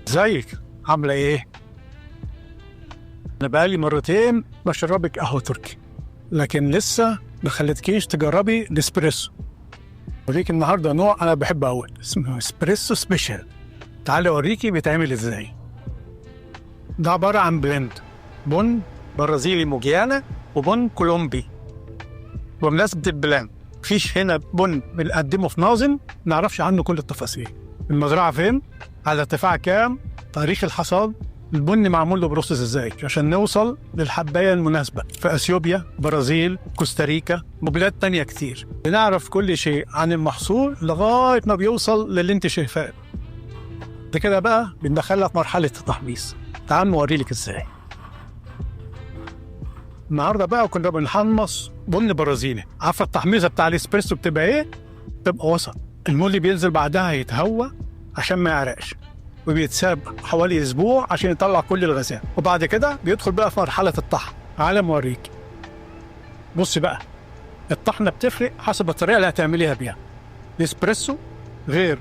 ازيك؟ عاملة ايه؟ أنا بقالي مرتين بشربك قهوة تركي، لكن لسه ما خلتكيش تجربي الاسبريسو. أوريك النهاردة نوع أنا بحبه أوي، اسمه اسبريسو سبيشال. تعالي أوريكي بيتعمل ازاي. ده عبارة عن بلند بن برازيلي موجيانا وبن كولومبي. بمناسبة البلند، مفيش هنا بن بنقدمه في ناظم نعرفش عنه كل التفاصيل. المزرعة فين؟ على ارتفاع كام؟ تاريخ الحصاد؟ البن معمول له بروسس ازاي عشان نوصل للحباية المناسبة في اثيوبيا، برازيل، كوستاريكا وبلاد تانية كتير. بنعرف كل شيء عن المحصول لغاية ما بيوصل للي انت شايفاه ده. كده بقى بندخلها في مرحلة التحميص. تعال نوريلك ازاي. النهارده بقى كنا بنحمص بن برازيلي. عارفة التحميصة بتاع الاسبريسو بتبقى ايه؟ بتبقى وسط. المولي بينزل بعدها يتهوى عشان ما يعرقش، وبيتساب حوالي اسبوع عشان يطلع كل الغازات، وبعد كده بيدخل بقى في مرحله الطحن. تعالى اوريك. بص بقى، الطحنه بتفرق حسب الطريقه اللي هتعمليها بيها. الاسبريسو غير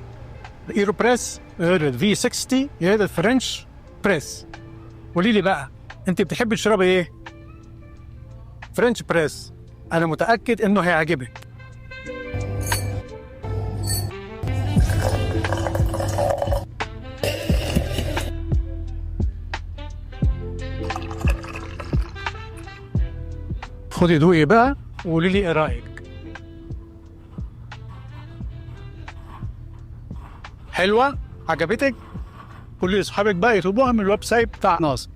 الايرو بريس، غير الفي 60، غير الفرنش بريس. قولي لي بقى، انت بتحبي تشربي ايه؟ فرنش بريس. انا متاكد انه هيعجبك. خدي دوقي بقى وقولي لي ايه رايك. حلوه؟ عجبتك؟ قولي لاصحابك بقى يطلبوها من الويب سايت بتاع ناصر.